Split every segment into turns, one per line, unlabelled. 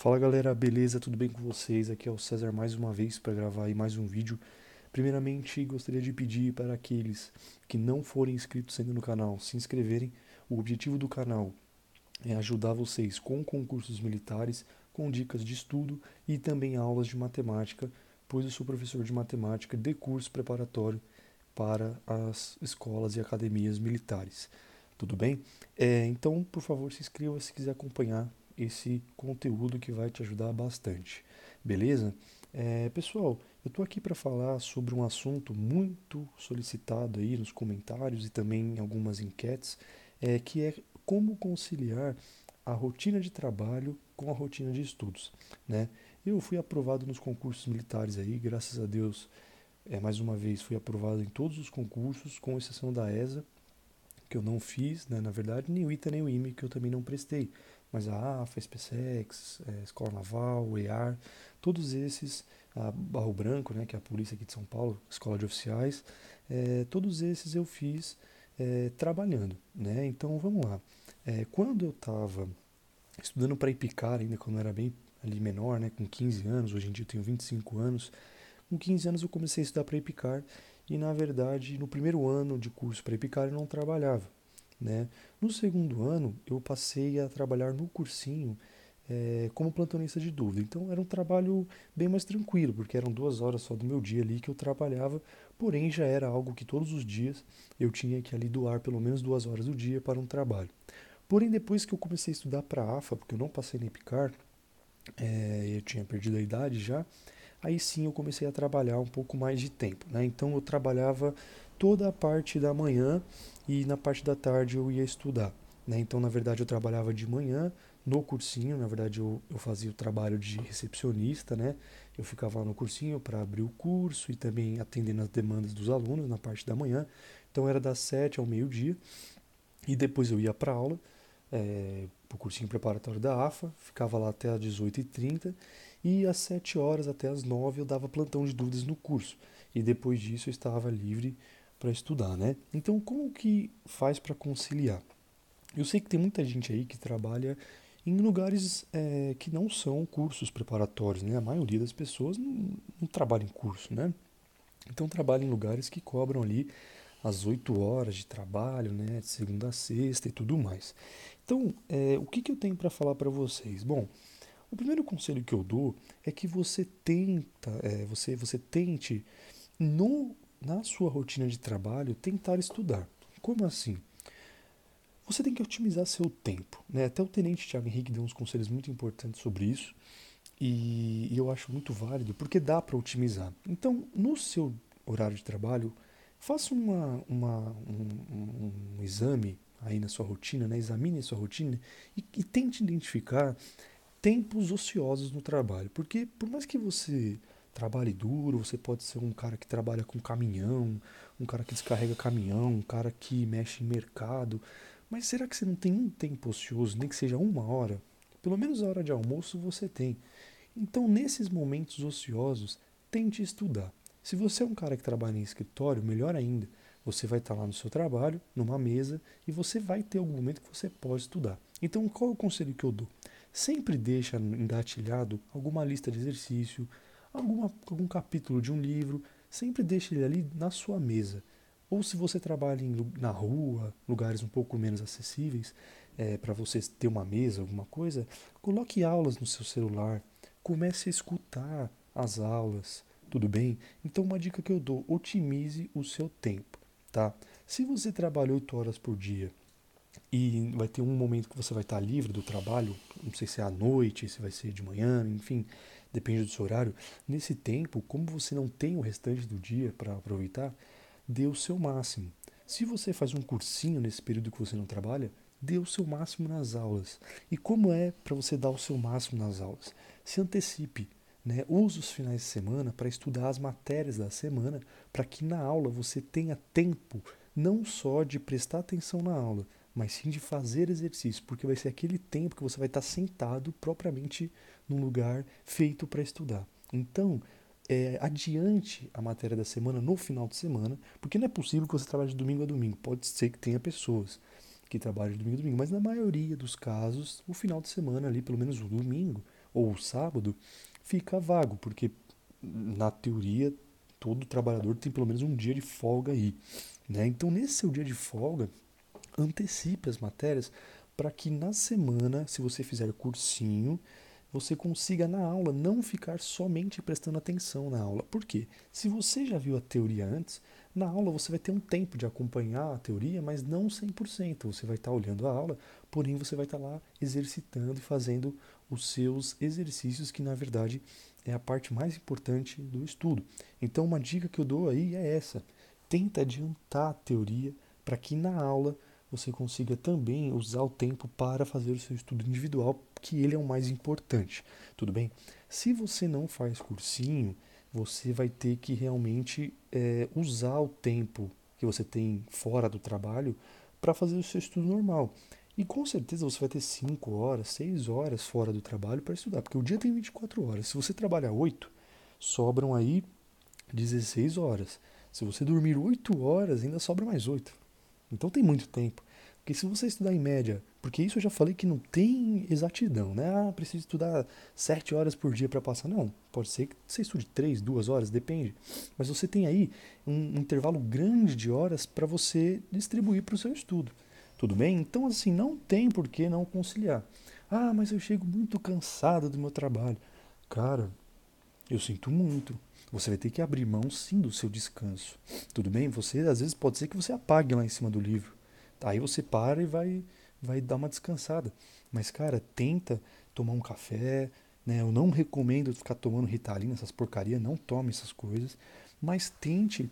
Fala galera, beleza? Tudo bem com vocês? Aqui é o César mais uma vez para gravar aí mais um vídeo. Primeiramente, gostaria de pedir para aqueles que não forem inscritos ainda no canal se inscreverem. O objetivo do canal é ajudar vocês com concursos militares, com dicas de estudo e também aulas de matemática, pois eu sou professor de matemática de curso preparatório para as escolas e academias militares. Tudo bem? Então, por favor, se inscreva se quiser acompanhar esse conteúdo que vai te ajudar bastante. Beleza? Pessoal, eu estou aqui para falar sobre um assunto muito solicitado aí nos comentários e também em algumas enquetes, que é como conciliar a rotina de trabalho com a rotina de estudos, né? Eu fui aprovado nos concursos militares aí, graças a Deus, mais uma vez fui aprovado em todos os concursos, com exceção da ESA, que eu não fiz, né, na verdade, nem o ITA nem o IME, que eu também não prestei. Mas a AFA, a SpaceX, Escola Naval, o EAR, todos esses, a Barro Branco, né, que é a polícia aqui de São Paulo, Escola de Oficiais, todos esses eu fiz trabalhando, né? Então vamos lá. Quando eu estava estudando para IPCAR, ainda quando eu era bem ali menor, né, com 15 anos, hoje em dia eu tenho 25 anos, com 15 anos eu comecei a estudar para IPCAR e, na verdade, no primeiro ano de curso para IPCAR eu não trabalhava, né? No segundo ano eu passei a trabalhar no cursinho como plantonista de dúvida. Então era um trabalho bem mais tranquilo, porque eram 2 horas só do meu dia ali que eu trabalhava, porém já era algo que todos os dias eu tinha que ali doar pelo menos 2 horas do dia para um trabalho. Porém, depois que eu comecei a estudar para a AFA, porque eu não passei na IPCAR, eu tinha perdido a idade já, aí sim eu comecei a trabalhar um pouco mais de tempo, né? Então eu trabalhava toda a parte da manhã e na parte da tarde eu ia estudar, né? Então na verdade eu trabalhava de manhã no cursinho, na verdade eu fazia o trabalho de recepcionista, né? Eu ficava lá no cursinho para abrir o curso e também atendendo as demandas dos alunos na parte da manhã. Então era das 7 ao meio-dia e depois eu ia para aula, para o cursinho preparatório da AFA, ficava lá até às 18h30 e às 7 horas até às 9 eu dava plantão de dúvidas no curso. E depois disso eu estava livre para estudar, né? Então, como que faz para conciliar? Eu sei que tem muita gente aí que trabalha em lugares que não são cursos preparatórios, né? A maioria das pessoas não trabalha em curso, né? Então trabalha em lugares que cobram ali as 8 horas de trabalho, né? De segunda a sexta e tudo mais. Então, o que eu tenho para falar para vocês? Bom, o primeiro conselho que eu dou é que você tente na sua rotina de trabalho tentar estudar. Como assim? Você tem que otimizar seu tempo, né? Até o tenente Thiago Henrique deu uns conselhos muito importantes sobre isso e eu acho muito válido porque dá para otimizar. Então, no seu horário de trabalho, faça um exame aí na sua rotina, né? Examine a sua rotina e tente identificar tempos ociosos no trabalho. Porque por mais que você trabalhe duro, você pode ser um cara que trabalha com caminhão, um cara que descarrega caminhão, um cara que mexe em mercado. Mas será que você não tem um tempo ocioso, nem que seja 1 hora? Pelo menos a hora de almoço você tem. Então, nesses momentos ociosos, tente estudar. Se você é um cara que trabalha em escritório, melhor ainda, você vai estar lá no seu trabalho, numa mesa, e você vai ter algum momento que você pode estudar. Então, qual é o conselho que eu dou? Sempre deixa engatilhado alguma lista de exercício, algum capítulo de um livro, sempre deixa ele ali na sua mesa. Ou se você trabalha na rua, lugares um pouco menos acessíveis, para você ter uma mesa, alguma coisa, coloque aulas no seu celular, comece a escutar as aulas, tudo bem? Então, uma dica que eu dou: otimize o seu tempo, tá? Se você trabalha 8 horas por dia e vai ter um momento que você vai estar livre do trabalho, não sei se é à noite, se vai ser de manhã, enfim, depende do seu horário. Nesse tempo, como você não tem o restante do dia para aproveitar, dê o seu máximo. Se você faz um cursinho nesse período que você não trabalha, dê o seu máximo nas aulas. E como é para você dar o seu máximo nas aulas? Se antecipe, né? Use os finais de semana para estudar as matérias da semana, para que na aula você tenha tempo não só de prestar atenção na aula, mas sim de fazer exercício, porque vai ser aquele tempo que você vai estar sentado propriamente num lugar feito para estudar. Então, adiante a matéria da semana no final de semana, porque não é possível que você trabalhe de domingo a domingo. Pode ser que tenha pessoas que trabalhem de domingo a domingo, mas na maioria dos casos, o final de semana ali, pelo menos o domingo, ou o sábado, fica vago, porque na teoria todo trabalhador tem pelo menos um dia de folga aí, né? Então nesse seu dia de folga, antecipe as matérias para que na semana, se você fizer cursinho, você consiga na aula não ficar somente prestando atenção na aula. Por quê? Se você já viu a teoria antes, na aula você vai ter um tempo de acompanhar a teoria, mas não 100%. Você vai estar olhando a aula, porém você vai estar lá exercitando e fazendo os seus exercícios, que na verdade é a parte mais importante do estudo. Então, uma dica que eu dou aí é essa: tenta adiantar a teoria para que na aula você consiga também usar o tempo para fazer o seu estudo individual, que ele é o mais importante, tudo bem? Se você não faz cursinho, você vai ter que realmente usar o tempo que você tem fora do trabalho para fazer o seu estudo normal. E com certeza você vai ter 5 horas, 6 horas fora do trabalho para estudar, porque o dia tem 24 horas. Se você trabalhar 8, sobram aí 16 horas. Se você dormir 8 horas, ainda sobra mais 8. Então tem muito tempo. Porque se você estudar em média, porque isso eu já falei que não tem exatidão, né? Ah, preciso estudar 7 horas por dia para passar. Não, pode ser que você estude 3, 2 horas, depende. Mas você tem aí um intervalo grande de horas para você distribuir para o seu estudo. Tudo bem? Então, assim, não tem por que não conciliar. Ah, mas eu chego muito cansado do meu trabalho. Cara, eu sinto muito. Você vai ter que abrir mão sim do seu descanso. Tudo bem? Você, às vezes, pode ser que você apague lá em cima do livro. Aí você para e vai dar uma descansada. Mas, cara, tenta tomar um café, né? Eu não recomendo ficar tomando Ritalina, essas porcarias, não tome essas coisas. Mas tente,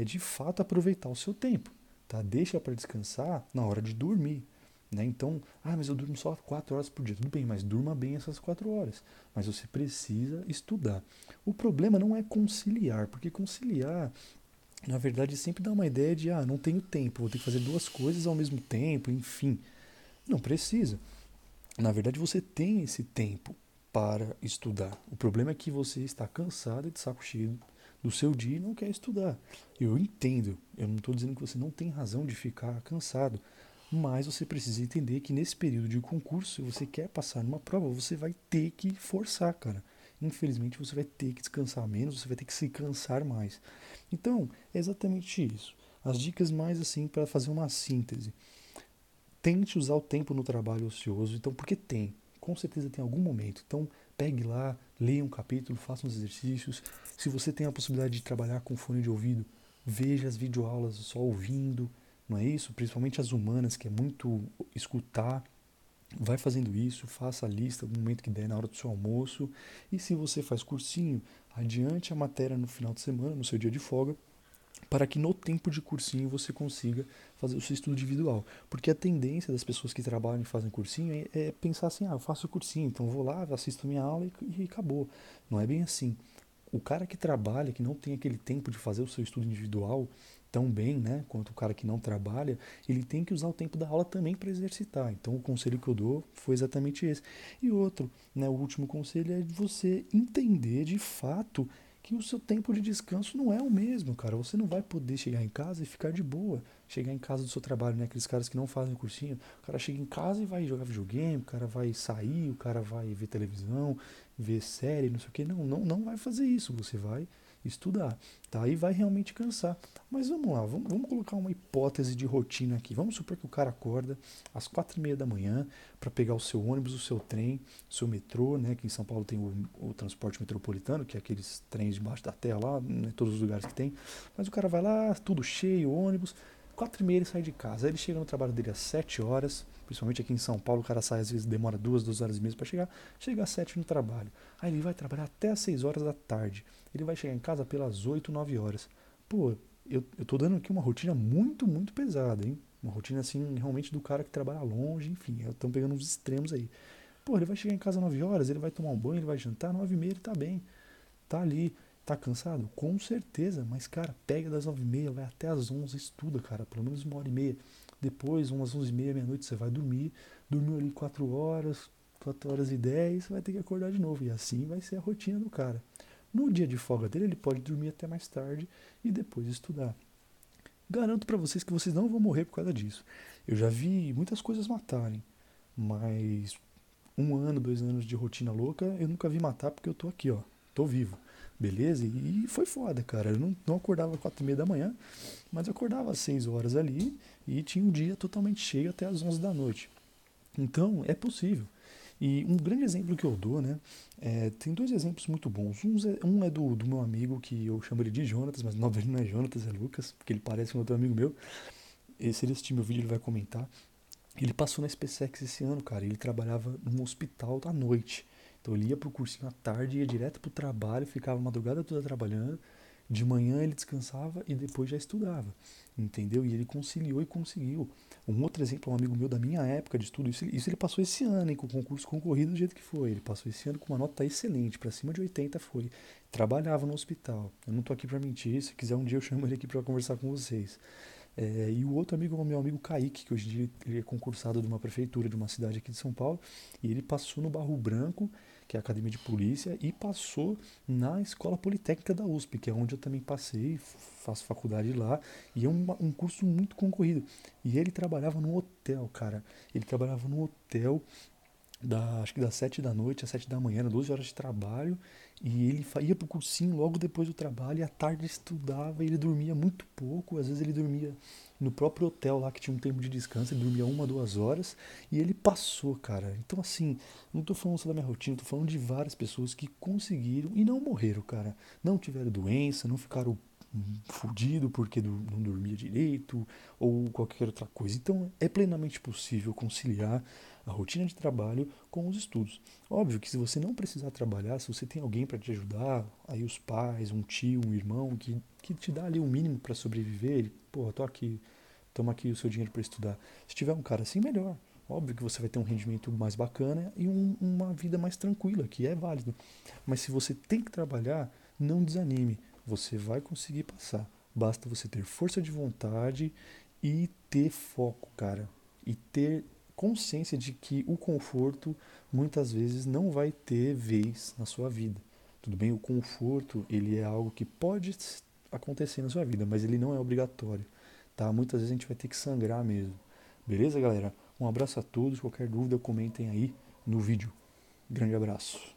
de fato, aproveitar o seu tempo, tá? Deixa para descansar na hora de dormir. Né? Então, mas eu durmo só 4 horas por dia. Tudo bem, mas durma bem essas 4 horas. Mas você precisa estudar. O problema não é conciliar, porque conciliar, na verdade, sempre dá uma ideia de, não tenho tempo, vou ter que fazer duas coisas ao mesmo tempo, enfim. Não precisa. Na verdade, você tem esse tempo para estudar. O problema é que você está cansado e de saco cheio do seu dia e não quer estudar. Eu entendo, eu não estou dizendo que você não tem razão de ficar cansado, mas você precisa entender que nesse período de concurso, se você quer passar numa prova, você vai ter que forçar, cara. Infelizmente, você vai ter que descansar menos, você vai ter que se cansar mais. Então, é exatamente isso. As dicas mais assim para fazer uma síntese. Tente usar o tempo no trabalho ocioso, então, porque tem. Com certeza tem algum momento. Então, pegue lá, leia um capítulo, faça uns exercícios. Se você tem a possibilidade de trabalhar com fone de ouvido, veja as videoaulas só ouvindo, não é isso? Principalmente as humanas, que é muito escutar. Vai fazendo isso, faça a lista no momento que der na hora do seu almoço. E se você faz cursinho, adiante a matéria no final de semana, no seu dia de folga, para que no tempo de cursinho você consiga fazer o seu estudo individual. Porque a tendência das pessoas que trabalham e fazem cursinho é pensar assim, eu faço cursinho, então vou lá, assisto minha aula e acabou. Não é bem assim. O cara que trabalha, que não tem aquele tempo de fazer o seu estudo individual tão bem, né, quanto o cara que não trabalha, ele tem que usar o tempo da aula também para exercitar. Então o conselho que eu dou foi exatamente esse. E outro, né, o último conselho é você entender de fato que o seu tempo de descanso não é o mesmo, cara. Você não vai poder chegar em casa e ficar de boa. Chegar em casa do seu trabalho, né? Aqueles caras que não fazem cursinho. O cara chega em casa e vai jogar videogame, o cara vai sair, o cara vai ver televisão, ver série, não sei o que. Não vai fazer isso. Você vai estudar, tá? E vai realmente cansar. Mas vamos lá, vamos colocar uma hipótese de rotina aqui. Vamos supor que o cara acorda às 4:30 da manhã para pegar o seu ônibus, o seu trem, o seu metrô, né? Que em São Paulo tem o transporte metropolitano, que é aqueles trens debaixo da terra lá, né, todos os lugares que tem. Mas o cara vai lá, tudo cheio, ônibus. 4:30 ele sai de casa. Aí ele chega no trabalho dele às 7 horas. Principalmente aqui em São Paulo, o cara sai às vezes demora 2 horas e meia para chegar. Chega às 7 no trabalho. Aí ele vai trabalhar até às 6 horas da tarde. Ele vai chegar em casa pelas 8, 9 horas. Pô, eu tô dando aqui uma rotina muito, muito pesada, hein? Uma rotina assim, realmente do cara que trabalha longe, enfim, estão pegando uns extremos aí. Pô, ele vai chegar em casa às 9 horas, ele vai tomar um banho, ele vai jantar, 9:30 ele tá bem. Tá ali, tá cansado? Com certeza, mas cara, pega das 9:30, vai até às 11, estuda, cara, pelo menos 1 hora e meia. Depois, umas 11:30, meia-noite, você vai dormir. Dormiu ali 4 horas, 4 horas e 10, você vai ter que acordar de novo. E assim vai ser a rotina do cara. No dia de folga dele, ele pode dormir até mais tarde e depois estudar. Garanto pra vocês que vocês não vão morrer por causa disso. Eu já vi muitas coisas matarem, mas um ano, 2 anos de rotina louca, eu nunca vi matar porque eu tô aqui, ó. Tô vivo. Beleza? E foi foda, cara. Eu não acordava às 4:30 da manhã, mas eu acordava às 6 horas ali e tinha o dia totalmente cheio até às 11 da noite. Então, é possível. E um grande exemplo que eu dou, né? Tem dois exemplos muito bons. Um é do meu amigo, que eu chamo ele de Jonatas, mas o nome dele não é Jonatas, é Lucas, porque ele parece um outro amigo meu. E se ele assistir meu vídeo, ele vai comentar. Ele passou na SpaceX esse ano, cara. Ele trabalhava num hospital à noite. Então ele ia pro cursinho à tarde, ia direto pro trabalho, ficava a madrugada toda trabalhando. De manhã ele descansava e depois já estudava. Entendeu? E ele conciliou e conseguiu. Um outro exemplo é um amigo meu da minha época de estudo. Isso ele passou esse ano, hein, com o concurso concorrido do jeito que foi. Ele passou esse ano com uma nota excelente, pra cima de 80 foi. Trabalhava no hospital. Eu não tô aqui pra mentir. Se quiser um dia eu chamo ele aqui pra conversar com vocês. E o outro amigo é o meu amigo Kaique, que hoje em dia ele é concursado de uma prefeitura de uma cidade aqui de São Paulo, e ele passou no Barro Branco, que é a Academia de Polícia, e passou na Escola Politécnica da USP, que é onde eu também passei, faço faculdade lá, e é um curso muito concorrido. E ele trabalhava no hotel, cara. Ele trabalhava no hotel acho que das 7 da noite às 7 da manhã, eram 12 horas de trabalho, e ele ia pro cursinho logo depois do trabalho, e à tarde estudava, e ele dormia muito pouco, às vezes ele dormia no próprio hotel lá, que tinha um tempo de descanso, ele dormia 1, 2 horas, e ele passou, cara. Então assim, não tô falando só da minha rotina, tô falando de várias pessoas que conseguiram e não morreram, cara. Não tiveram doença, não ficaram fudido porque não dormia direito ou qualquer outra coisa. Então é plenamente possível conciliar a rotina de trabalho com os estudos. Óbvio que se você não precisar trabalhar, se você tem alguém para te ajudar, aí os pais, um tio, um irmão que te dá ali o mínimo para sobreviver, ele, pô, tô aqui, toma aqui o seu dinheiro para estudar. Se tiver um cara assim, melhor. Óbvio que você vai ter um rendimento mais bacana e uma vida mais tranquila, que é válido. Mas se você tem que trabalhar, não desanime. Você vai conseguir passar. Basta você ter força de vontade e ter foco, cara. E ter consciência de que o conforto muitas vezes não vai ter vez na sua vida. Tudo bem, o conforto, ele é algo que pode acontecer na sua vida, mas ele não é obrigatório, tá? Muitas vezes a gente vai ter que sangrar mesmo. Beleza, galera? Um abraço a todos. Qualquer dúvida, comentem aí no vídeo. Grande abraço.